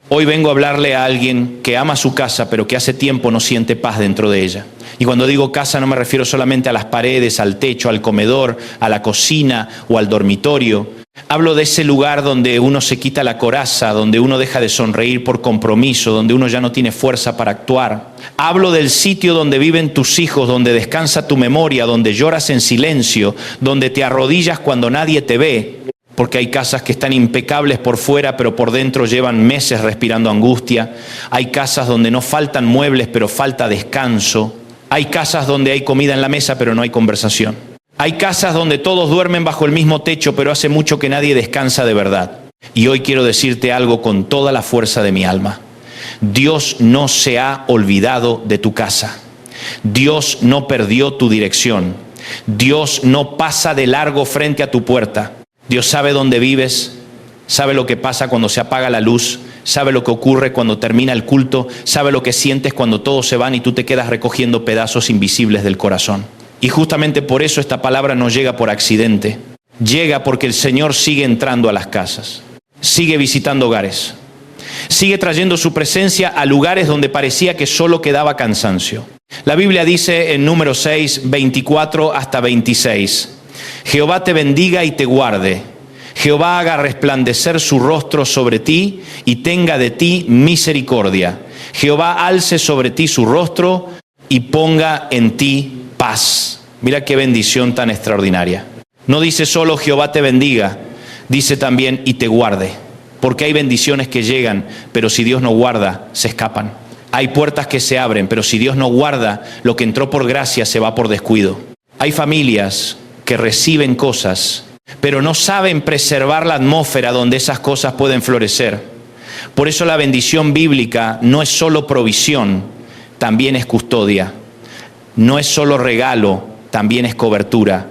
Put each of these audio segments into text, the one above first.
Hoy vengo a hablarle a alguien que ama su casa, pero que hace tiempo no siente paz dentro de ella. Y cuando digo casa no me refiero solamente a las paredes, al techo, al comedor, a la cocina o al dormitorio. Hablo de ese lugar donde uno se quita la coraza, donde uno deja de sonreír por compromiso, donde uno ya no tiene fuerza para actuar. Hablo del sitio donde viven tus hijos, donde descansa tu memoria, donde lloras en silencio, donde te arrodillas cuando nadie te ve. Porque hay casas que están impecables por fuera, pero por dentro llevan meses respirando angustia. Hay casas donde no faltan muebles, pero falta descanso. Hay casas donde hay comida en la mesa, pero no hay conversación. Hay casas donde todos duermen bajo el mismo techo, pero hace mucho que nadie descansa de verdad. Y hoy quiero decirte algo con toda la fuerza de mi alma. Dios no se ha olvidado de tu casa. Dios no perdió tu dirección. Dios no pasa de largo frente a tu puerta. Dios sabe dónde vives, sabe lo que pasa cuando se apaga la luz, sabe lo que ocurre cuando termina el culto, sabe lo que sientes cuando todos se van y tú te quedas recogiendo pedazos invisibles del corazón. Y justamente por eso esta palabra no llega por accidente. Llega porque el Señor sigue entrando a las casas, sigue visitando hogares, sigue trayendo su presencia a lugares donde parecía que solo quedaba cansancio. La Biblia dice en Números 6, 24 hasta 26, Jehová te bendiga y te guarde. Jehová haga resplandecer su rostro sobre ti y tenga de ti misericordia. Jehová alce sobre ti su rostro y ponga en ti paz. Mira qué bendición tan extraordinaria. No dice solo Jehová te bendiga, dice también y te guarde. Porque hay bendiciones que llegan, pero si Dios no guarda, se escapan. Hay puertas que se abren, pero si Dios no guarda, lo que entró por gracia se va por descuido. Hay familias que reciben cosas, pero no saben preservar la atmósfera donde esas cosas pueden florecer. Por eso la bendición bíblica no es solo provisión, también es custodia. No es solo regalo, también es cobertura.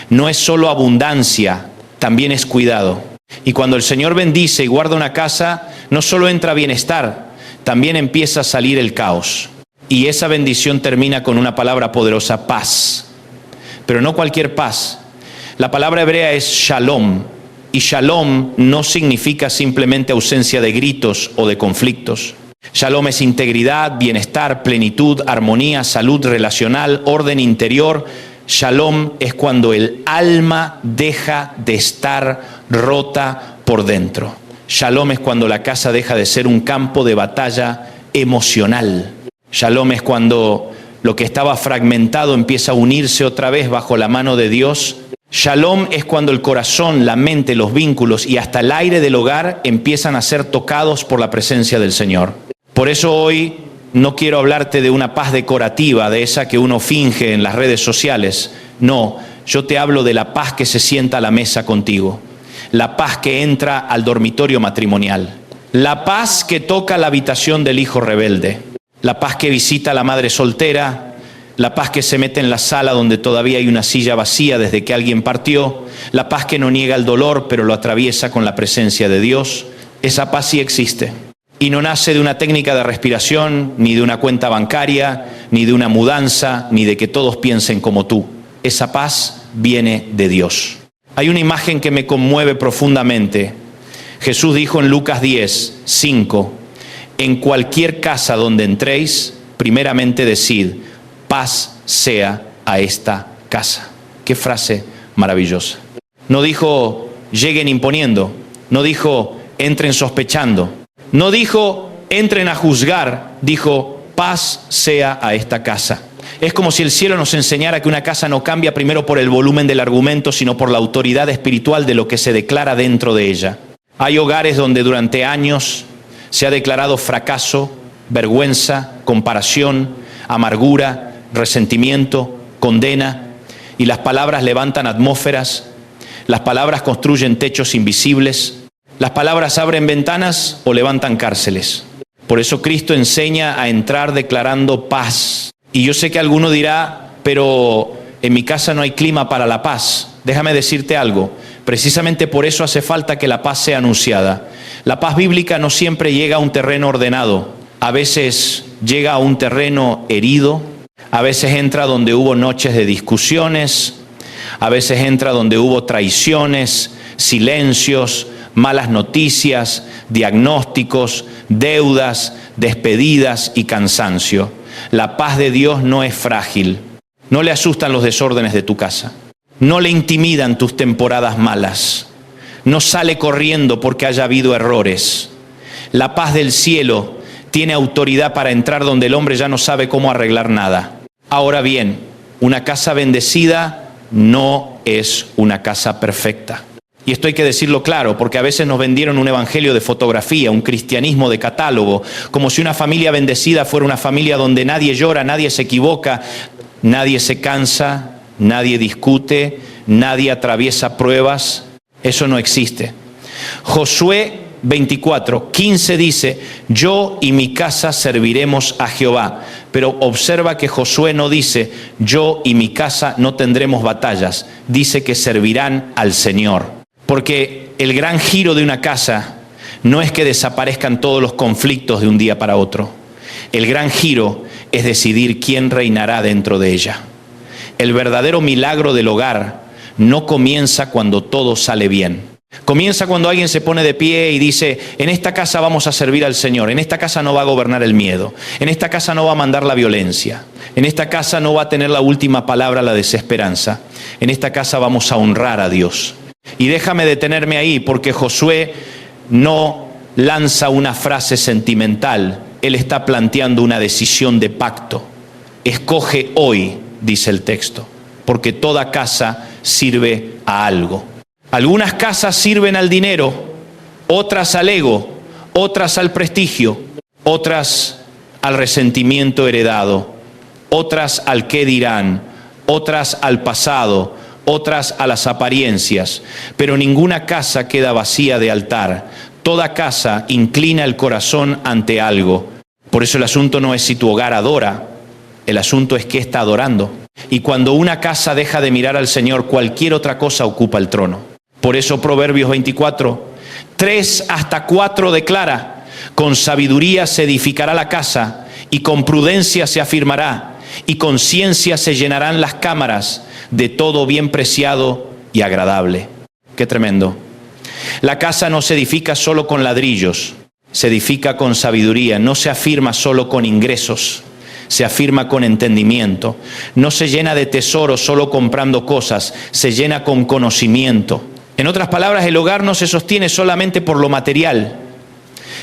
No es solo abundancia, también es cuidado. Y cuando el Señor bendice y guarda una casa, no solo entra bienestar, también empieza a salir el caos. Y esa bendición termina con una palabra poderosa, paz. Pero no cualquier paz. La palabra hebrea es shalom. Y shalom no significa simplemente ausencia de gritos o de conflictos. Shalom es integridad, bienestar, plenitud, armonía, salud relacional, orden interior. Shalom es cuando el alma deja de estar rota por dentro. Shalom es cuando la casa deja de ser un campo de batalla emocional. Shalom es cuando lo que estaba fragmentado empieza a unirse otra vez bajo la mano de Dios. Shalom es cuando el corazón, la mente, los vínculos y hasta el aire del hogar empiezan a ser tocados por la presencia del Señor. Por eso hoy no quiero hablarte de una paz decorativa, de esa que uno finge en las redes sociales. No, yo te hablo de la paz que se sienta a la mesa contigo. La paz que entra al dormitorio matrimonial. La paz que toca la habitación del hijo rebelde. La paz que visita a la madre soltera, la paz que se mete en la sala donde todavía hay una silla vacía desde que alguien partió, la paz que no niega el dolor pero lo atraviesa con la presencia de Dios. Esa paz sí existe. Y no nace de una técnica de respiración, ni de una cuenta bancaria, ni de una mudanza, ni de que todos piensen como tú. Esa paz viene de Dios. Hay una imagen que me conmueve profundamente. Jesús dijo en Lucas 10, 5, en cualquier casa donde entréis, primeramente decid, paz sea a esta casa. Qué frase maravillosa. No dijo, lleguen imponiendo. No dijo, entren sospechando. No dijo, entren a juzgar. Dijo, paz sea a esta casa. Es como si el cielo nos enseñara que una casa no cambia primero por el volumen del argumento, sino por la autoridad espiritual de lo que se declara dentro de ella. Hay hogares donde durante años se ha declarado fracaso, vergüenza, comparación, amargura, resentimiento, condena, y las palabras levantan atmósferas, las palabras construyen techos invisibles, las palabras abren ventanas o levantan cárceles. Por eso Cristo enseña a entrar declarando paz. Y yo sé que alguno dirá, pero en mi casa no hay clima para la paz. Déjame decirte algo, precisamente por eso hace falta que la paz sea anunciada. La paz bíblica no siempre llega a un terreno ordenado, a veces llega a un terreno herido, a veces entra donde hubo noches de discusiones, a veces entra donde hubo traiciones, silencios, malas noticias, diagnósticos, deudas, despedidas y cansancio. La paz de Dios no es frágil. No le asustan los desórdenes de tu casa. No le intimidan tus temporadas malas. No sale corriendo porque haya habido errores. La paz del cielo tiene autoridad para entrar donde el hombre ya no sabe cómo arreglar nada. Ahora bien, una casa bendecida no es una casa perfecta. Y esto hay que decirlo claro, porque a veces nos vendieron un evangelio de fotografía, un cristianismo de catálogo, como si una familia bendecida fuera una familia donde nadie llora, nadie se equivoca, nadie se cansa, nadie discute, nadie atraviesa pruebas. Eso no existe. Josué 24:15 dice: yo y mi casa serviremos a Jehová. Pero observa que Josué no dice: yo y mi casa no tendremos batallas. Dice que servirán al Señor. Porque el gran giro de una casa no es que desaparezcan todos los conflictos de un día para otro. El gran giro es decidir quién reinará dentro de ella. El verdadero milagro del hogar no comienza cuando todo sale bien. Comienza cuando alguien se pone de pie y dice: en esta casa vamos a servir al Señor, en esta casa no va a gobernar el miedo, en esta casa no va a mandar la violencia, en esta casa no va a tener la última palabra la desesperanza, en esta casa vamos a honrar a Dios. Y déjame detenerme ahí, porque Josué no lanza una frase sentimental, él está planteando una decisión de pacto. Escoge hoy, dice el texto, porque toda casa sirve a algo. Algunas casas sirven al dinero, otras al ego, otras al prestigio, otras al resentimiento heredado, otras al qué dirán, otras al pasado, otras a las apariencias. Pero ninguna casa queda vacía de altar. Toda casa inclina el corazón ante algo. Por eso el asunto no es si tu hogar adora, el asunto es qué está adorando. Y cuando una casa deja de mirar al Señor, cualquier otra cosa ocupa el trono. Por eso Proverbios 24, 3 hasta 4 declara: con sabiduría se edificará la casa, y con prudencia se afirmará, y con ciencia se llenarán las cámaras de todo bien preciado y agradable. Qué tremendo. La casa no se edifica solo con ladrillos, se edifica con sabiduría, no se afirma solo con ingresos, se afirma con entendimiento. No se llena de tesoros solo comprando cosas, se llena con conocimiento. En otras palabras, el hogar no se sostiene solamente por lo material,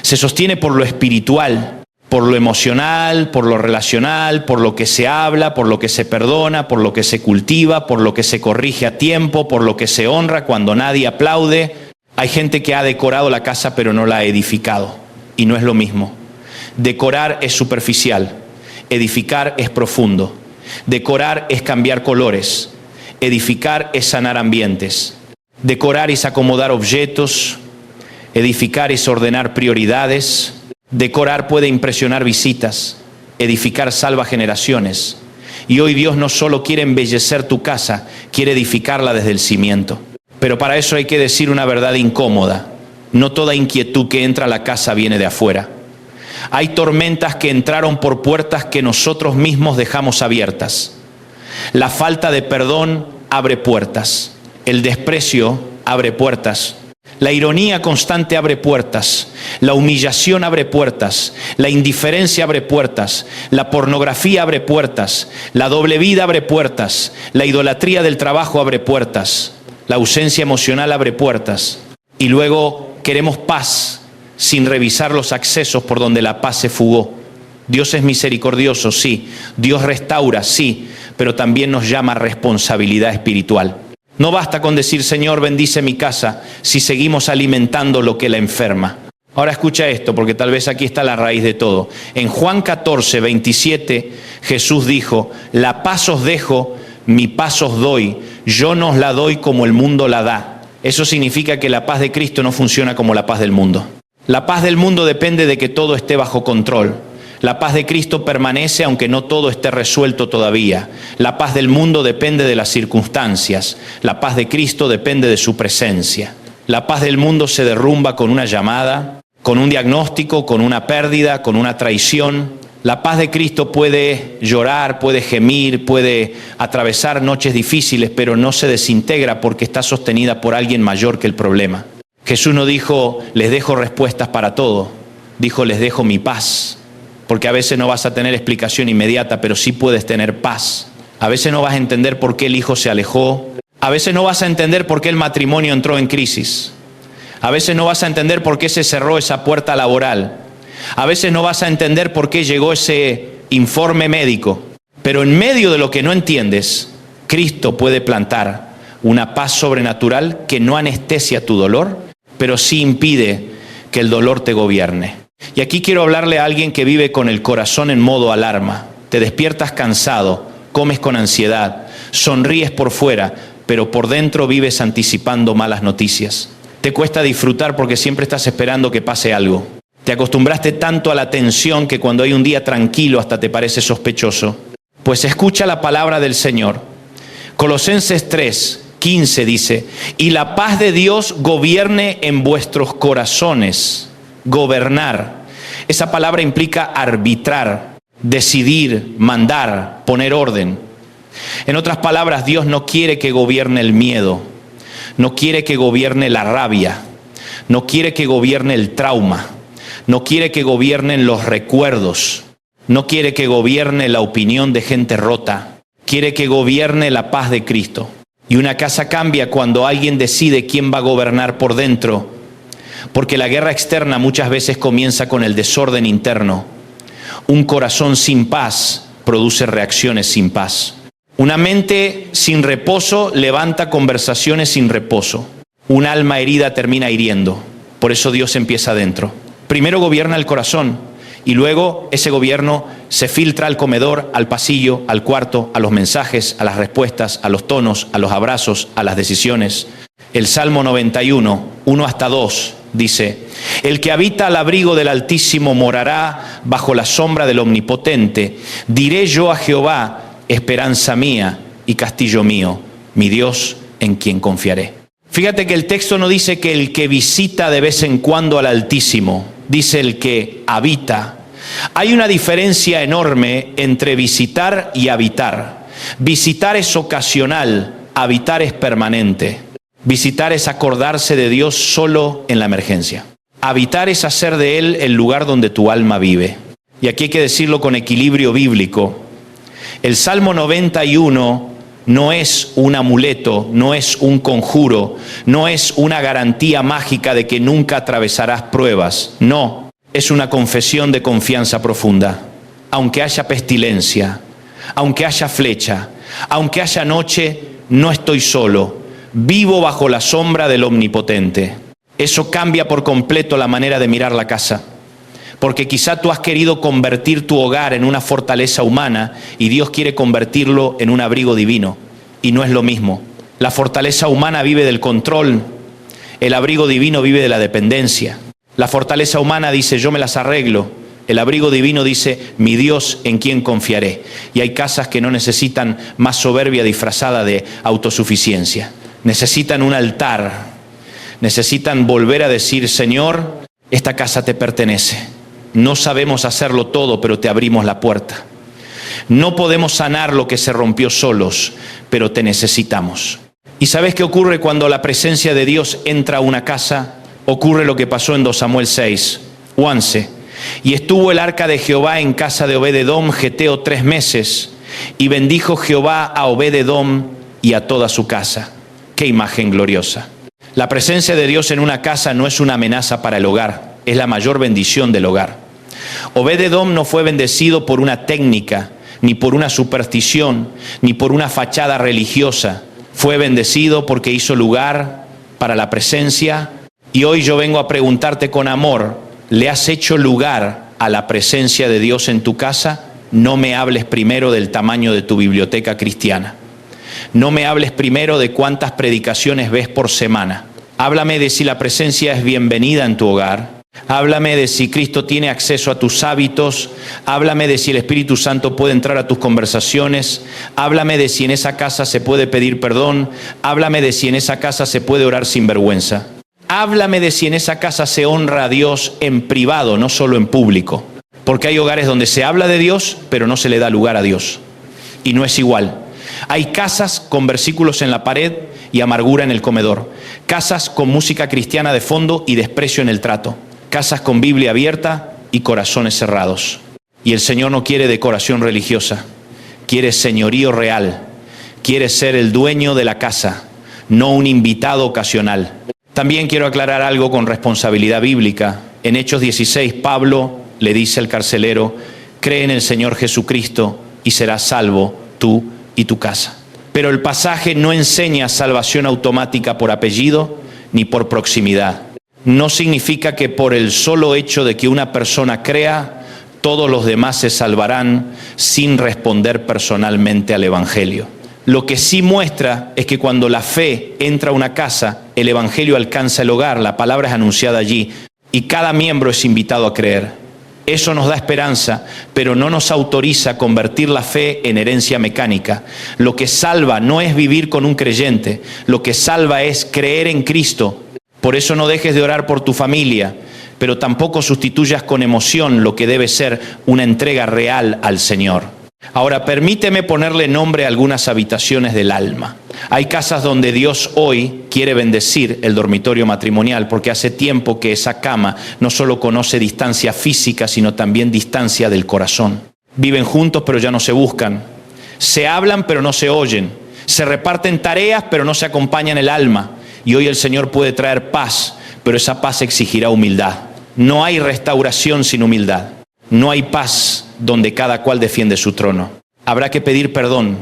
se sostiene por lo espiritual, por lo emocional, por lo relacional, por lo que se habla, por lo que se perdona, por lo que se cultiva, por lo que se corrige a tiempo, por lo que se honra cuando nadie aplaude. Hay gente que ha decorado la casa pero no la ha edificado, y no es lo mismo. Decorar es superficial, edificar es profundo. Decorar es cambiar colores, edificar es sanar ambientes. Decorar es acomodar objetos, edificar es ordenar prioridades. Decorar puede impresionar visitas, edificar salva generaciones. Y hoy Dios no solo quiere embellecer tu casa, quiere edificarla desde el cimiento. Pero para eso hay que decir una verdad incómoda: no toda inquietud que entra a la casa viene de afuera. Hay tormentas que entraron por puertas que nosotros mismos dejamos abiertas. La falta de perdón abre puertas, el desprecio abre puertas. La ironía constante abre puertas, la humillación abre puertas, la indiferencia abre puertas, la pornografía abre puertas, la doble vida abre puertas, la idolatría del trabajo abre puertas, la ausencia emocional abre puertas. Y luego queremos paz sin revisar los accesos por donde la paz se fugó. Dios es misericordioso, sí. Dios restaura, sí, pero también nos llama a responsabilidad espiritual. No basta con decir: Señor, bendice mi casa, si seguimos alimentando lo que la enferma. Ahora escucha esto, porque tal vez aquí está la raíz de todo. En Juan 14, 27, Jesús dijo: la paz os dejo, mi paz os doy, yo no os la doy como el mundo la da. Eso significa que la paz de Cristo no funciona como la paz del mundo. La paz del mundo depende de que todo esté bajo control. La paz de Cristo permanece aunque no todo esté resuelto todavía. La paz del mundo depende de las circunstancias. La paz de Cristo depende de su presencia. La paz del mundo se derrumba con una llamada, con un diagnóstico, con una pérdida, con una traición. La paz de Cristo puede llorar, puede gemir, puede atravesar noches difíciles, pero no se desintegra porque está sostenida por alguien mayor que el problema. Jesús no dijo, les dejo respuestas para todo. Dijo, les dejo mi paz. Porque a veces no vas a tener explicación inmediata, pero sí puedes tener paz. A veces no vas a entender por qué el hijo se alejó. A veces no vas a entender por qué el matrimonio entró en crisis. A veces no vas a entender por qué se cerró esa puerta laboral. A veces no vas a entender por qué llegó ese informe médico. Pero en medio de lo que no entiendes, Cristo puede plantar una paz sobrenatural que no anestesia tu dolor, pero sí impide que el dolor te gobierne. Y aquí quiero hablarle a alguien que vive con el corazón en modo alarma. Te despiertas cansado, comes con ansiedad, sonríes por fuera, pero por dentro vives anticipando malas noticias. Te cuesta disfrutar porque siempre estás esperando que pase algo. Te acostumbraste tanto a la tensión que cuando hay un día tranquilo hasta te parece sospechoso. Pues escucha la palabra del Señor. Colosenses 3:15 dice, y la paz de Dios gobierne en vuestros corazones. Gobernar. Esa palabra implica arbitrar, decidir, mandar, poner orden. En otras palabras, Dios no quiere que gobierne el miedo, no quiere que gobierne la rabia, no quiere que gobierne el trauma, no quiere que gobiernen los recuerdos, no quiere que gobierne la opinión de gente rota, quiere que gobierne la paz de Cristo. Y una casa cambia cuando alguien decide quién va a gobernar por dentro, porque la guerra externa muchas veces comienza con el desorden interno. Un corazón sin paz produce reacciones sin paz. Una mente sin reposo levanta conversaciones sin reposo. Un alma herida termina hiriendo. Por eso Dios empieza adentro. Primero gobierna el corazón y luego ese gobierno se filtra al comedor, al pasillo, al cuarto, a los mensajes, a las respuestas, a los tonos, a los abrazos, a las decisiones. El Salmo 91, 1 hasta 2, dice, el que habita al abrigo del Altísimo morará bajo la sombra del Omnipotente. Diré yo a Jehová, esperanza mía y castillo mío, mi Dios en quien confiaré. Fíjate que el texto no dice que el que visita de vez en cuando al Altísimo, dice el que habita. Hay una diferencia enorme entre visitar y habitar. Visitar es ocasional, habitar es permanente. Visitar es acordarse de Dios solo en la emergencia. Habitar es hacer de Él el lugar donde tu alma vive. Y aquí hay que decirlo con equilibrio bíblico. El Salmo 91 no es un amuleto, no es un conjuro, no es una garantía mágica de que nunca atravesarás pruebas. No, es una confesión de confianza profunda. Aunque haya pestilencia, aunque haya flecha, aunque haya noche, no estoy solo. Vivo bajo la sombra del Omnipotente. Eso cambia por completo la manera de mirar la casa. Porque quizá tú has querido convertir tu hogar en una fortaleza humana y Dios quiere convertirlo en un abrigo divino. Y no es lo mismo. La fortaleza humana vive del control. El abrigo divino vive de la dependencia. La fortaleza humana dice, yo me las arreglo. El abrigo divino dice, mi Dios en quien confiaré. Y hay casas que no necesitan más soberbia disfrazada de autosuficiencia. Necesitan un altar, necesitan volver a decir, Señor, esta casa te pertenece. No sabemos hacerlo todo, pero te abrimos la puerta. No podemos sanar lo que se rompió solos, pero te necesitamos. ¿Y sabes qué ocurre cuando la presencia de Dios entra a una casa? Ocurre lo que pasó en 2 Samuel 6, 11. Y estuvo el arca de Jehová en casa de Obed-edom, geteo 3 meses, y bendijo Jehová a Obed-edom y a toda su casa. ¡Qué imagen gloriosa! La presencia de Dios en una casa no es una amenaza para el hogar, es la mayor bendición del hogar. Obed-edom no fue bendecido por una técnica, ni por una superstición, ni por una fachada religiosa. Fue bendecido porque hizo lugar para la presencia. Y hoy yo vengo a preguntarte con amor, ¿le has hecho lugar a la presencia de Dios en tu casa? No me hables primero del tamaño de tu biblioteca cristiana. No me hables primero de cuántas predicaciones ves por semana. Háblame de si la presencia es bienvenida en tu hogar. Háblame de si Cristo tiene acceso a tus hábitos. Háblame de si el Espíritu Santo puede entrar a tus conversaciones. Háblame de si en esa casa se puede pedir perdón. Háblame de si en esa casa se puede orar sin vergüenza. Háblame de si en esa casa se honra a Dios en privado, no solo en público. Porque hay hogares donde se habla de Dios, pero no se le da lugar a Dios. Y no es igual. Hay casas con versículos en la pared y amargura en el comedor. Casas con música cristiana de fondo y desprecio en el trato. Casas con Biblia abierta y corazones cerrados. Y el Señor no quiere decoración religiosa, quiere señorío real, quiere ser el dueño de la casa, no un invitado ocasional. También quiero aclarar algo con responsabilidad bíblica. En Hechos 16, Pablo le dice al carcelero: cree en el Señor Jesucristo y serás salvo tú y tu casa. Pero el pasaje no enseña salvación automática por apellido ni por proximidad. No significa que por el solo hecho de que una persona crea, todos los demás se salvarán sin responder personalmente al Evangelio. Lo que sí muestra es que cuando la fe entra a una casa, el Evangelio alcanza el hogar, la palabra es anunciada allí y cada miembro es invitado a creer. Eso nos da esperanza, pero no nos autoriza a convertir la fe en herencia mecánica. Lo que salva no es vivir con un creyente, lo que salva es creer en Cristo. Por eso no dejes de orar por tu familia, pero tampoco sustituyas con emoción lo que debe ser una entrega real al Señor. Ahora, permíteme ponerle nombre a algunas habitaciones del alma. Hay casas donde Dios hoy quiere bendecir el dormitorio matrimonial, porque hace tiempo que esa cama no solo conoce distancia física, sino también distancia del corazón. Viven juntos, pero ya no se buscan. Se hablan, pero no se oyen. Se reparten tareas, pero no se acompañan el alma. Y hoy el Señor puede traer paz, pero esa paz exigirá humildad. No hay restauración sin humildad. No hay paz donde cada cual defiende su trono. Habrá que pedir perdón,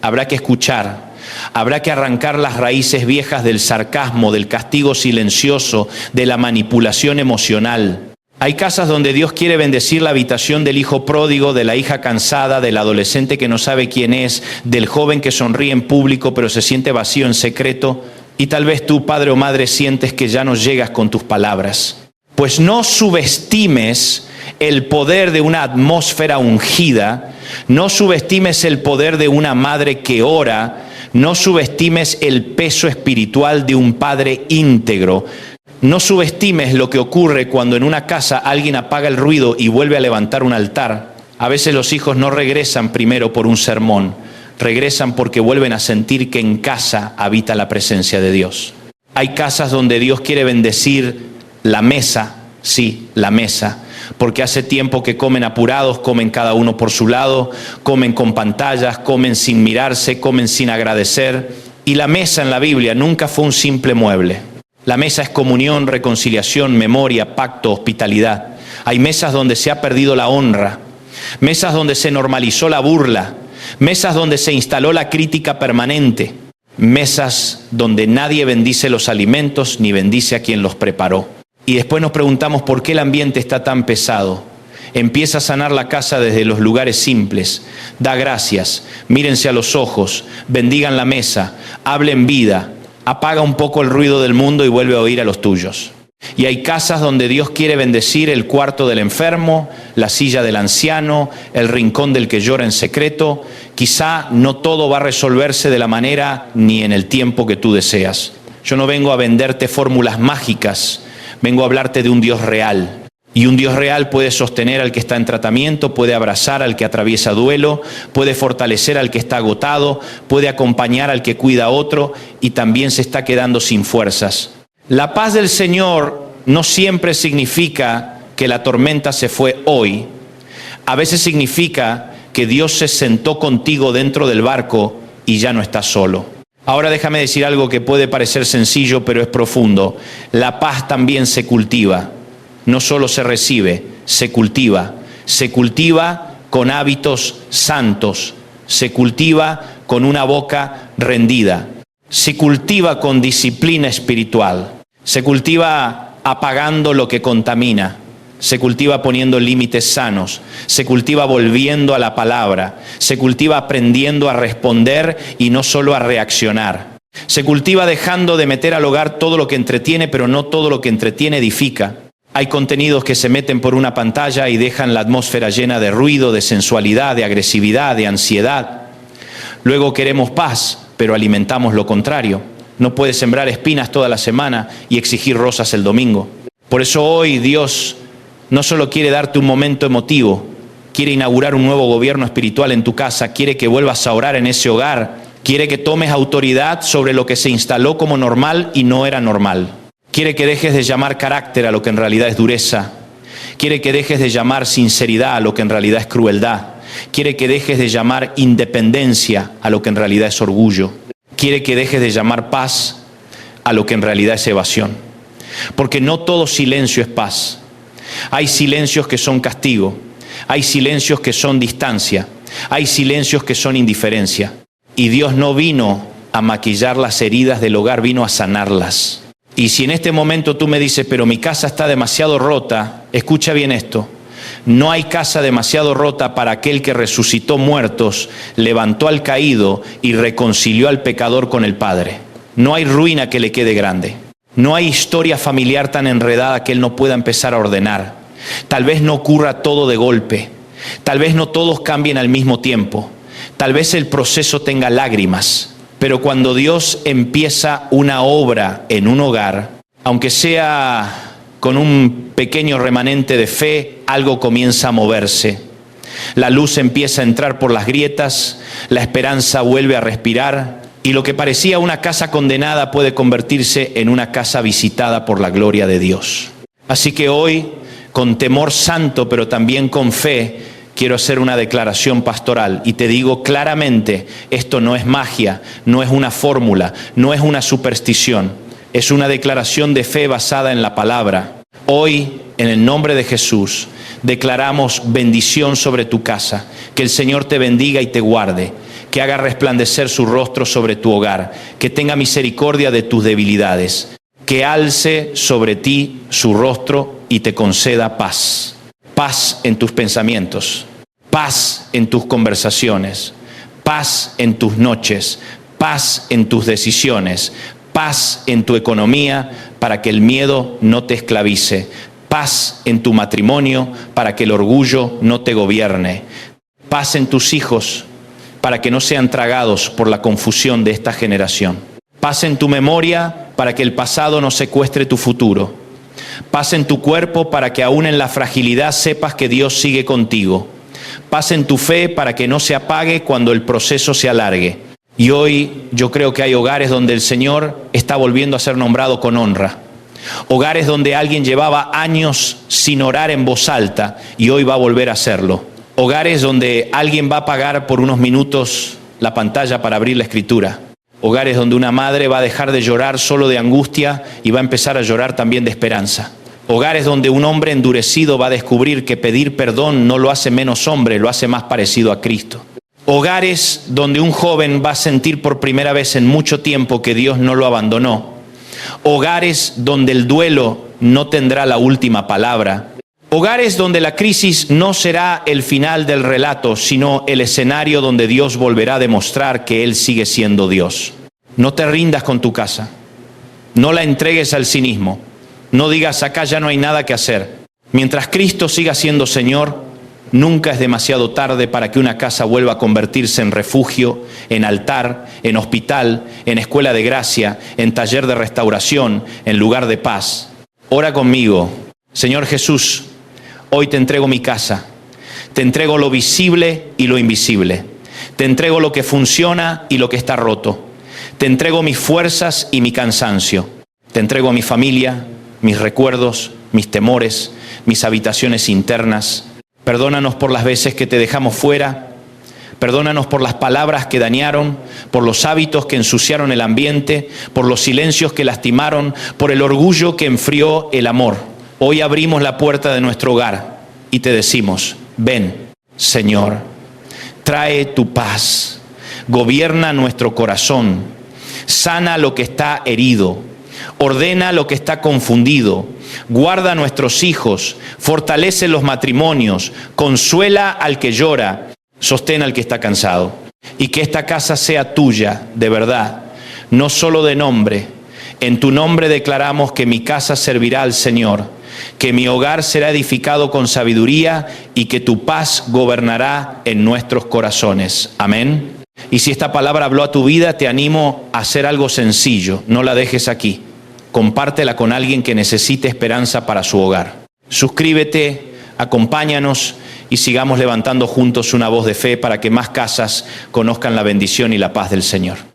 habrá que escuchar, habrá que arrancar las raíces viejas del sarcasmo, del castigo silencioso, de la manipulación emocional. Hay casas donde Dios quiere bendecir la habitación del hijo pródigo, de la hija cansada, del adolescente que no sabe quién es, del joven que sonríe en público pero se siente vacío en secreto. Y tal vez tú, padre o madre, sientes que ya no llegas con tus palabras. Pues no subestimes el poder de una atmósfera ungida, no subestimes el poder de una madre que ora, no subestimes el peso espiritual de un padre íntegro, no subestimes lo que ocurre cuando en una casa alguien apaga el ruido y vuelve a levantar un altar. A veces los hijos no regresan primero por un sermón, regresan porque vuelven a sentir que en casa habita la presencia de Dios. Hay casas donde Dios quiere bendecir la mesa, sí, la mesa, porque hace tiempo que comen apurados, comen cada uno por su lado, comen con pantallas, comen sin mirarse, comen sin agradecer. Y la mesa en la Biblia nunca fue un simple mueble. La mesa es comunión, reconciliación, memoria, pacto, hospitalidad. Hay mesas donde se ha perdido la honra, mesas donde se normalizó la burla, mesas donde se instaló la crítica permanente, mesas donde nadie bendice los alimentos ni bendice a quien los preparó. Y después nos preguntamos por qué el ambiente está tan pesado. Empieza a sanar la casa desde los lugares simples. Da gracias, mírense a los ojos, bendigan la mesa, hablen vida, apaga un poco el ruido del mundo y vuelve a oír a los tuyos. Y hay casas donde Dios quiere bendecir el cuarto del enfermo, la silla del anciano, el rincón del que llora en secreto. Quizá no todo va a resolverse de la manera ni en el tiempo que tú deseas. Yo no vengo a venderte fórmulas mágicas, vengo a hablarte de un Dios real. Y un Dios real puede sostener al que está en tratamiento, puede abrazar al que atraviesa duelo, puede fortalecer al que está agotado, puede acompañar al que cuida a otro y también se está quedando sin fuerzas. La paz del Señor no siempre significa que la tormenta se fue hoy. A veces significa que Dios se sentó contigo dentro del barco y ya no estás solo. Ahora déjame decir algo que puede parecer sencillo, pero es profundo. La paz también se cultiva. No solo se recibe, se cultiva. Se cultiva con hábitos santos. Se cultiva con una boca rendida. Se cultiva con disciplina espiritual. Se cultiva apagando lo que contamina. Se cultiva poniendo límites sanos. Se cultiva volviendo a la palabra. Se cultiva aprendiendo a responder y no solo a reaccionar. Se cultiva dejando de meter al hogar todo lo que entretiene, pero no todo lo que entretiene edifica. Hay contenidos que se meten por una pantalla y dejan la atmósfera llena de ruido, de sensualidad, de agresividad, de ansiedad. Luego queremos paz, pero alimentamos lo contrario. No puedes sembrar espinas toda la semana y exigir rosas el domingo. Por eso hoy Dios no solo quiere darte un momento emotivo, quiere inaugurar un nuevo gobierno espiritual en tu casa, quiere que vuelvas a orar en ese hogar Quiere que tomes autoridad sobre lo que se instaló como normal y no era normal. Quiere que dejes de llamar carácter a lo que en realidad es dureza. Quiere que dejes de llamar sinceridad a lo que en realidad es crueldad. Quiere que dejes de llamar independencia a lo que en realidad es orgullo. Quiere que dejes de llamar paz a lo que en realidad es evasión. Porque no todo silencio es paz. Hay silencios que son castigo. Hay silencios que son distancia. Hay silencios que son indiferencia. Y Dios no vino a maquillar las heridas del hogar, vino a sanarlas. Y si en este momento tú me dices, pero mi casa está demasiado rota, escucha bien esto. No hay casa demasiado rota para aquel que resucitó muertos, levantó al caído y reconcilió al pecador con el Padre. No hay ruina que le quede grande. No hay historia familiar tan enredada que él no pueda empezar a ordenar. Tal vez no ocurra todo de golpe. Tal vez no todos cambien al mismo tiempo. Tal vez el proceso tenga lágrimas. Pero cuando Dios empieza una obra en un hogar, aunque sea con un pequeño remanente de fe, algo comienza a moverse. La luz empieza a entrar por las grietas, la esperanza vuelve a respirar, y lo que parecía una casa condenada puede convertirse en una casa visitada por la gloria de Dios. Así que hoy, con temor santo, pero también con fe, quiero hacer una declaración pastoral y te digo claramente, esto no es magia, no es una fórmula, no es una superstición, es una declaración de fe basada en la palabra. Hoy, en el nombre de Jesús, declaramos bendición sobre tu casa, que el Señor te bendiga y te guarde, que haga resplandecer su rostro sobre tu hogar, que tenga misericordia de tus debilidades, que alce sobre ti su rostro y te conceda paz. Paz en tus pensamientos, paz en tus conversaciones, paz en tus noches, paz en tus decisiones, paz en tu economía para que el miedo no te esclavice, paz en tu matrimonio para que el orgullo no te gobierne, paz en tus hijos para que no sean tragados por la confusión de esta generación, paz en tu memoria para que el pasado no secuestre tu futuro, paz en tu cuerpo para que aún en la fragilidad sepas que Dios sigue contigo. Paz en tu fe para que no se apague cuando el proceso se alargue. Y hoy yo creo que hay hogares donde el Señor está volviendo a ser nombrado con honra. Hogares donde alguien llevaba años sin orar en voz alta y hoy va a volver a hacerlo. Hogares donde alguien va a apagar por unos minutos la pantalla para abrir la Escritura. Hogares donde una madre va a dejar de llorar solo de angustia y va a empezar a llorar también de esperanza. Hogares donde un hombre endurecido va a descubrir que pedir perdón no lo hace menos hombre, lo hace más parecido a Cristo. Hogares donde un joven va a sentir por primera vez en mucho tiempo que Dios no lo abandonó. Hogares donde el duelo no tendrá la última palabra. Hogares donde la crisis no será el final del relato, sino el escenario donde Dios volverá a demostrar que Él sigue siendo Dios. No te rindas con tu casa. No la entregues al cinismo. No digas, acá ya no hay nada que hacer. Mientras Cristo siga siendo Señor, nunca es demasiado tarde para que una casa vuelva a convertirse en refugio, en altar, en hospital, en escuela de gracia, en taller de restauración, en lugar de paz. Ora conmigo. Señor Jesús, hoy te entrego mi casa. Te entrego lo visible y lo invisible. Te entrego lo que funciona y lo que está roto. Te entrego mis fuerzas y mi cansancio. Te entrego mi familia, mis recuerdos, mis temores, mis habitaciones internas. Perdónanos por las veces que te dejamos fuera. Perdónanos por las palabras que dañaron, por los hábitos que ensuciaron el ambiente, por los silencios que lastimaron, por el orgullo que enfrió el amor. Hoy abrimos la puerta de nuestro hogar y te decimos, ven, Señor, trae tu paz, gobierna nuestro corazón, sana lo que está herido, ordena lo que está confundido, guarda a nuestros hijos, fortalece los matrimonios, consuela al que llora, sostén al que está cansado. Y que esta casa sea tuya, de verdad, no solo de nombre. En tu nombre declaramos que mi casa servirá al Señor, que mi hogar será edificado con sabiduría y que tu paz gobernará en nuestros corazones. Amén. Y si esta palabra habló a tu vida, te animo a hacer algo sencillo. No la dejes aquí. Compártela con alguien que necesite esperanza para su hogar. Suscríbete, acompáñanos y sigamos levantando juntos una voz de fe para que más casas conozcan la bendición y la paz del Señor.